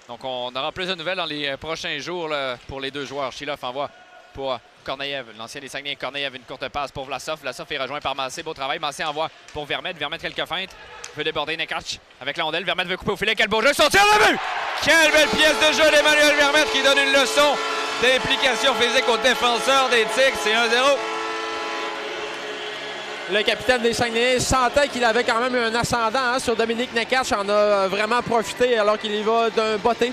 Donc, on aura plus de nouvelles dans les prochains jours là, pour les deux joueurs. Chilov envoie pour Korneyev, l'ancien des Saguenay. Korneyev, une courte passe pour Vlasov. Vlasov est rejoint par Massé. Beau travail. Massé envoie pour Vermette. Vermette, quelques feintes. Veut déborder Nekach avec Landel. Vermette veut couper au filet. Quel beau jeu. Son tir de but! Quelle belle pièce de jeu d'Emmanuel Vermette qui donne une leçon d'implication physique aux défenseurs des Tigres. C'est 1-0. Le capitaine des Saguenay sentait qu'il avait quand même un ascendant sur Dominique Nekach. En a vraiment profité alors qu'il y va d'un botté.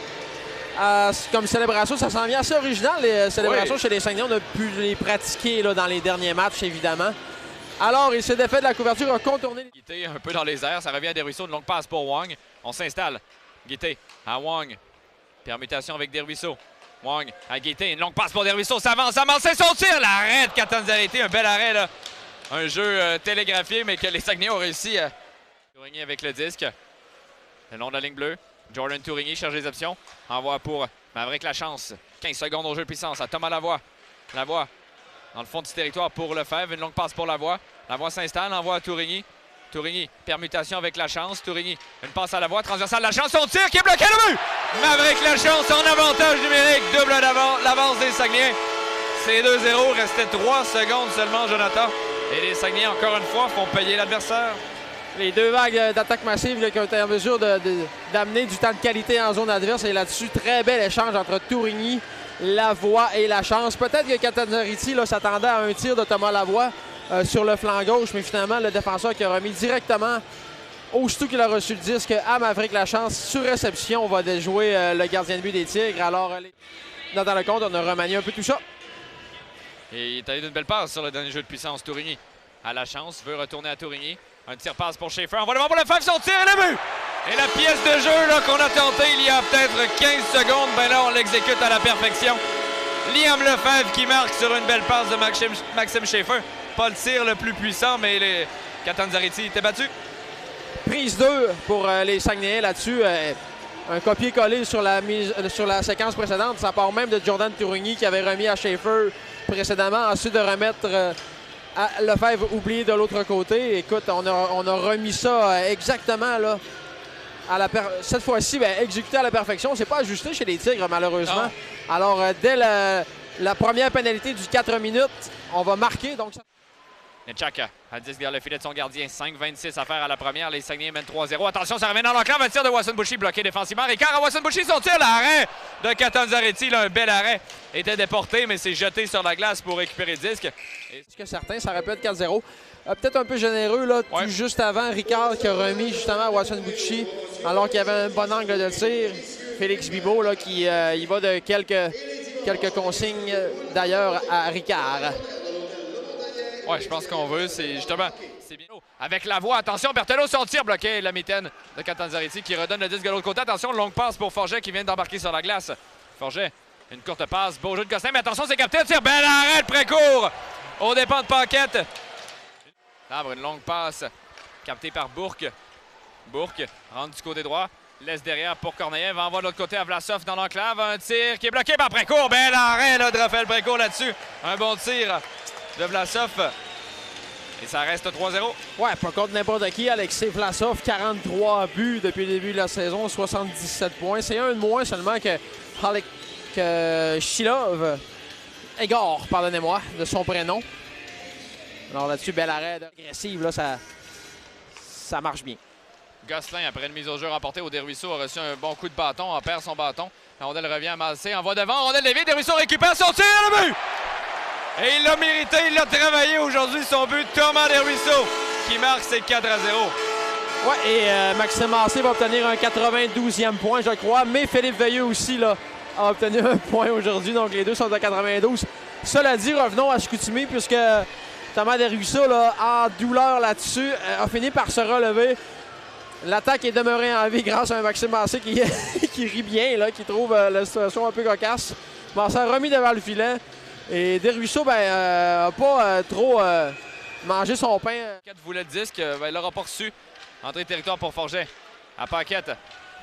Comme célébration, ça s'en vient assez original, les célébrations chez les Saguenay. On a pu les pratiquer là, dans les derniers matchs, évidemment. Alors, il s'est défait de la couverture, a contourné. Guité un peu dans les airs, ça revient à Desruisseaux, une longue passe pour Wang. On s'installe. Guité à Wang. Permutation avec Desruisseaux. Wang à Guité, une longue passe pour Desruisseaux. Ça avance, c'est son tir. L'arrêt de Catanzarity, un bel arrêt là. Un jeu télégraphié, mais que les Saguenay ont réussi à... Tourigny avec le disque. Le long de la ligne bleue. Jordan Tourigny cherche les options. Envoie pour Maverick Lachance. 15 secondes au jeu de puissance à Thomas Lavoie. Lavoie dans le fond du territoire pour Lefebvre. Une longue passe pour Lavoie. Lavoie s'installe, envoie à Tourigny. Tourigny, permutation avec Lachance. Tourigny, une passe à Lavoie. Transversale Lachance, son tir qui est bloqué le but! Maverick Lachance en avantage numérique. Double l'avance des Saguenay. C'est 2-0. Restait 3 secondes seulement, Jonathan. Et les Saguenay, encore une fois, font payer l'adversaire. Les deux vagues d'attaque massive là, qui ont été en mesure d'amener du temps de qualité en zone adverse. Et là-dessus, très bel échange entre Tourigny, Lavoie et Lachance. Peut-être que Catanzarity s'attendait à un tir de Thomas Lavoie sur le flanc gauche, mais finalement, le défenseur qui a remis directement, aussitôt qu'il a reçu le disque, à Maverick Lachance, sur réception, va déjouer le gardien de but des Tigres. Alors, dans le compte, on a remanié un peu tout ça. Et il est allé d'une belle passe sur le dernier jeu de puissance. Tourigny à Lachance, veut retourner à Tourigny. Un tir-passe pour Schaefer. On va devant pour le faire son tir et le but! Et la pièce de jeu qu'on a tenté il y a peut-être 15 secondes, ben là, on l'exécute à la perfection. Liam Lefebvre qui marque sur une belle passe de Maxime Schaefer. Pas le tir le plus puissant, mais les Catanzarity était battu. Prise 2 pour les Saguenayens là-dessus. Un copier-coller sur la séquence précédente. Ça part même de Jordan Tourigny qui avait remis à Schaefer précédemment. Ensuite de remettre à Lefebvre oublié de l'autre côté. Écoute, on a remis ça exactement là. Cette fois-ci, exécuté à la perfection. C'est pas ajusté chez les Tigres, malheureusement. Non. Alors, dès la première pénalité du 4 minutes, on va marquer. Donc, Nechaka à 10 vers le filet de son gardien. 5-26 à faire à la première. Les Saguenay mènent 3-0. Attention, ça revient dans l'enclave. Un tir de Wasson Bouchy bloqué défensivement. Ricard à Wasson Bouchy, son tir. L'arrêt de Catanzarity, un bel arrêt. Était déporté, mais s'est jeté sur la glace pour récupérer le disque. Est-ce que certains, ça aurait pu être 4-0. Peut-être un peu généreux, là, tout juste avant. Ricard qui a remis justement à Wasson Bouchy, alors qu'il y avait un bon angle de tir. Félix Bibeau, là, qui y va de quelques consignes, d'ailleurs, à Ricard. Oui, je pense qu'on veut, c'est justement, c'est bien. Avec Lavoie, attention, Berthelot, son tir bloqué, la mitaine de Catanzarity qui redonne le disque de l'autre côté. Attention, longue passe pour Forget qui vient d'embarquer sur la glace. Forget, une courte passe, beau jeu de Costin, mais attention, c'est capté, tir, bel arrêt de précourt au dépens de Paquette. Une longue passe captée par Bourque. Bourque rentre du côté droit, laisse derrière pour Korneyev, envoie de l'autre côté à Vlasov dans l'enclave. Un tir qui est bloqué par Précourt, bel arrêt là, de Raphaël Précourt là-dessus. Un bon tir de Vlasov. Et ça reste 3-0. Ouais, pas contre n'importe qui. Alexei Vlasov, 43 buts depuis le début de la saison, 77 points. C'est un de moins seulement que Chilov. Egor, pardonnez-moi, de son prénom. Alors là-dessus, bel arrêt agressive, là, ça marche bien. Gosselin, après une mise au jeu remportée au Desruisseaux, a reçu un bon coup de bâton, en perd son bâton. La rondelle revient à Massé, envoie devant, rondelle lévée, Desruisseaux récupère son tir, le but! Et il l'a mérité, il l'a travaillé aujourd'hui, son but, Thomas Desruisseaux, qui marque ses 4-0. Ouais, et Maxime Massé va obtenir un 92e point, je crois, mais Philippe Veilleux aussi là, a obtenu un point aujourd'hui, donc les deux sont à 92. Cela dit, revenons à Chicoutimi, puisque Thomas Desruisseaux, là, en douleur là-dessus, a fini par se relever. L'attaque est demeurée en vie grâce à un Maxime Massé qui rit bien, là, qui trouve la situation un peu cocasse. Massé a remis devant le filet. Et Desruisseaux, n'a pas trop mangé son pain. Paquette voulait le disque, il l'aura pas reçu. Entrée de territoire pour Forget. À Paquette.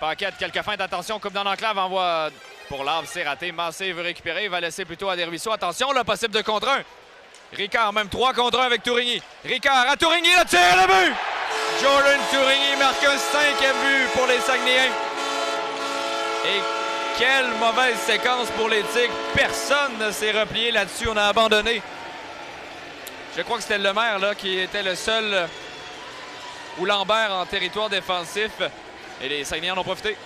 Paquette, quelques feintes, attention, coupe dans l'enclave, envoie pour l'arbre, c'est raté. Massé veut récupérer, il va laisser plutôt à Desruisseaux. Attention, là, possible de contre 1. Ricard, même 3 contre 1 avec Tourigny. Ricard à Tourigny, le tir, le but! Jordan Tourigny marque un 5e but pour les Saguenayens. Et Quelle mauvaise séquence pour les Tigres. Personne ne s'est replié là-dessus. On a abandonné. Je crois que c'était Lemaire là, qui était le seul ou Lambert en territoire défensif. Et les Saguenayens en ont profité.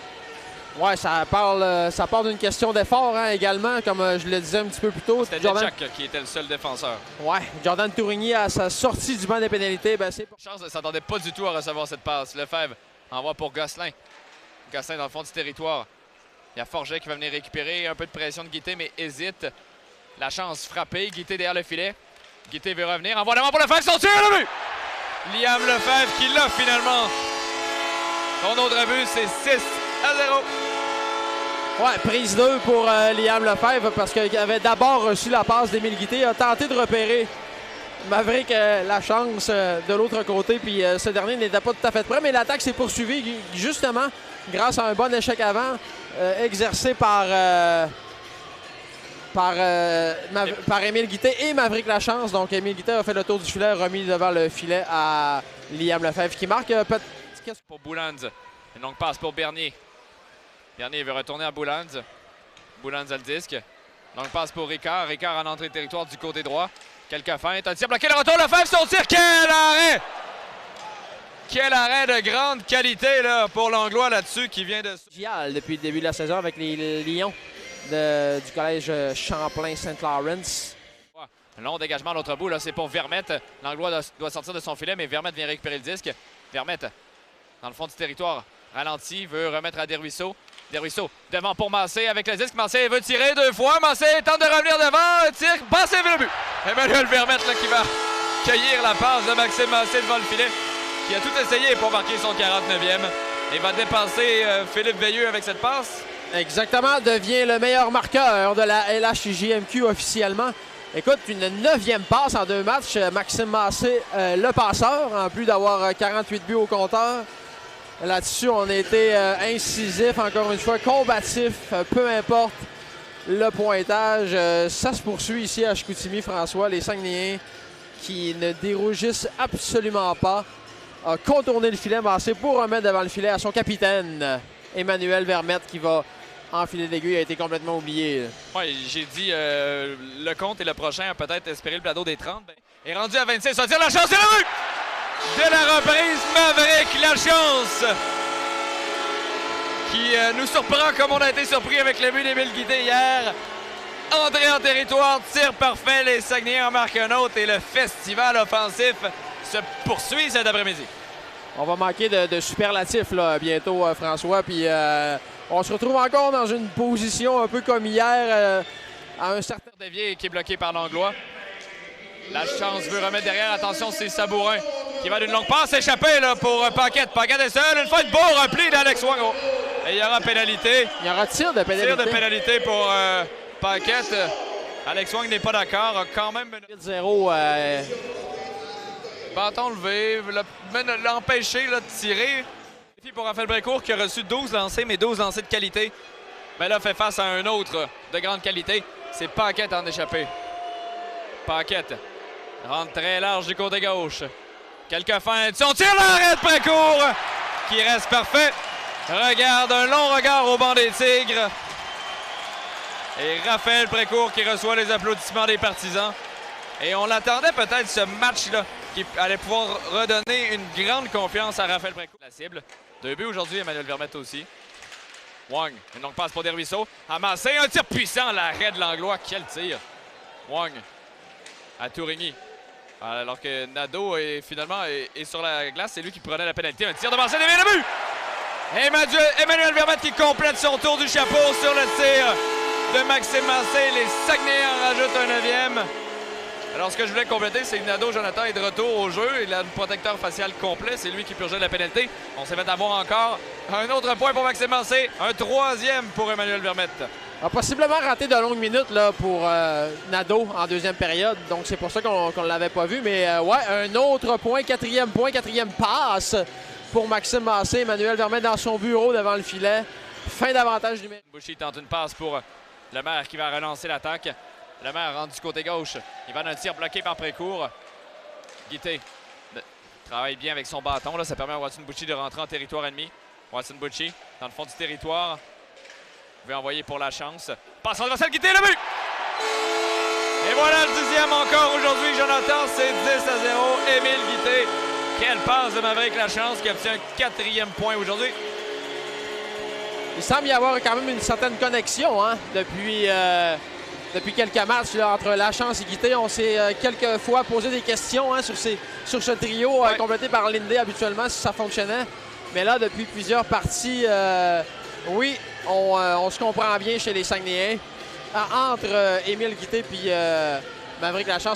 Ouais, ça part d'une question d'effort hein, également, comme je le disais un petit peu plus tôt. C'était Jack qui était le seul défenseur. Ouais, Jordan Tourigny à sa sortie du banc des pénalités. Ben, Chance ne s'attendait pas du tout à recevoir cette passe. Lefebvre envoie pour Gosselin. Gosselin dans le fond du territoire. Il y a Forget qui va venir récupérer. Un peu de pression de Guité, mais hésite. La chance frappée. Guité derrière le filet. Guité veut revenir. Envoie l'avant pour Lefebvre. Son tir, le but! Liam Lefebvre qui l'a finalement. Son autre but, c'est 6-0. Ouais, prise 2 pour Liam Lefebvre parce qu'il avait d'abord reçu la passe d'Émile Guité. Il a tenté de repérer Maverick la chance de l'autre côté. Puis ce dernier n'était pas tout à fait prêt. Mais l'attaque s'est poursuivie justement grâce à un bon échec avant exercé par Émile Guité et Maverick Lachance. Donc Émile Guité a fait le tour du filet, remis devant le filet à Liam Lefebvre qui marque. Pour Boulands. Une longue passe pour Bernier. Bernier veut retourner à Boulands. Boulands a le disque. Longue passe pour Ricard. Ricard en entrée de territoire du côté droit. Quelques feintes. Un tir bloqué. Le retour. Lefebvre, son tir. Quel arrêt! Quel arrêt de grande qualité là, pour l'Anglois là-dessus qui vient de... Depuis le début de la saison avec les Lions du collège Champlain-Saint-Lawrence. Un long dégagement à l'autre bout. C'est pour Vermette. L'Anglois doit sortir de son filet, mais Vermette vient récupérer le disque. Vermette dans le fond du territoire. Ralenti, veut remettre à Desruisseaux. Desruisseaux devant pour Massé avec le disque. Massé veut tirer 2 fois. Massé tente de revenir devant. Tire. Massé veut le but. Emmanuel Vermette là, qui va cueillir la passe de Maxime Massé devant le filet. Qui a tout essayé pour marquer son 49e. Et va dépasser Philippe Veilleux avec cette passe. Exactement. Devient le meilleur marqueur de la LHJMQ officiellement. Écoute, une 9e passe en 2 matchs. Maxime Massé, le passeur, en plus d'avoir 48 buts au compteur. Là-dessus, on a été incisif, encore une fois, combatif, peu importe le pointage. Ça se poursuit ici à Chicoutimi, François. Les Saguenayens qui ne dérougissent absolument pas. A contourné le filet Massé pour remettre devant le filet à son capitaine, Emmanuel Vermette, qui va enfiler l'aiguille, a été complètement oublié. Oui, j'ai dit le compte et le prochain a peut-être espéré le plateau des 30. Est rendu à 26, ça tire la chance, c'est le but! De la reprise, Maverick Lachance qui nous surprend comme on a été surpris avec le but d'Émile Guité hier. Entrée en territoire, tir parfait, les Saguenayens en marquent un autre et le festival offensif se poursuit cet après-midi. On va manquer de superlatifs là, bientôt, François. Puis on se retrouve encore dans une position un peu comme hier à un certain dévié qui est bloqué par l'Anglois. La chance veut remettre derrière. Attention, c'est Sabourin qui va d'une longue passe échapper là, pour Paquette. Paquette est seul. Une fois de beau repli d'Alex Wang. Et il y aura pénalité. Il y aura tir de pénalité. Tir de pénalité pour Paquette. Alex Wang n'est pas d'accord. A quand même 0. Bâton levé. L'empêcher de tirer. Pour Raphaël Brécourt qui a reçu 12 lancers, mais 12 lancers de qualité. Mais là, fait face à un autre de grande qualité. C'est Paquette en échappé. Paquette rentre très large du côté gauche. Quelques feintes. Son tir l'arrêt de Brécourt qui reste parfait. Regarde un long regard au banc des Tigres. Et Raphaël Brécourt qui reçoit les applaudissements des partisans. Et on l'attendait peut-être ce match-là qui allait pouvoir redonner une grande confiance à Raphaël Brécourt. La cible. 2 buts aujourd'hui, Emmanuel Vermette aussi. Wang, une longue passe pour Desruisseaux. Amassé, un tir puissant, l'arrêt de l'Anglois. Quel tir! Wang à Tourigny. Alors que Nadeau est finalement sur la glace. C'est lui qui prenait la pénalité. Un tir de Marcel et le but! Emmanuel Vermette qui complète son tour du chapeau sur le tir de Maxime Massé. Les Saguenayens en rajoutent un 9e. Alors, ce que je voulais compléter, c'est que Nadeau Jonathan est de retour au jeu. Il a le protecteur facial complet. C'est lui qui purgeait la pénalité. On s'est fait avoir encore un autre point pour Maxime Massé. Un 3e pour Emmanuel Vermette. A possiblement raté de longues minutes là, pour Nadeau en 2e période. Donc, c'est pour ça qu'on ne l'avait pas vu. Mais ouais, un autre point, 4e passe pour Maxime Massé. Emmanuel Vermette dans son bureau devant le filet. Fin d'avantage numérique. Bouchy tente une passe pour Lemaire qui va relancer l'attaque. Lemaire rentre du côté gauche. Il va d'un tir bloqué par Précourt. Guité travaille bien avec son bâton. Là. Ça permet à Watson Bouchy de rentrer en territoire ennemi. Watson Bouchy dans le fond du territoire. pouvez envoyer pour la chance. Passe en Marcel Guité, le but! Et voilà le 10e encore aujourd'hui, Jonathan. C'est 10-0. Émile Guité. Quelle passe de Maverick Lachance qui obtient un 4e point aujourd'hui. Il semble y avoir quand même une certaine connexion hein, depuis quelques matchs là, entre Lachance et Guité. On s'est quelques fois posé des questions hein, sur ce trio complété par Lindé habituellement, si ça fonctionnait. Mais là, depuis plusieurs parties, oui, on se comprend bien chez les Saguenayens. Entre Émile Guité et Maverick Lachance.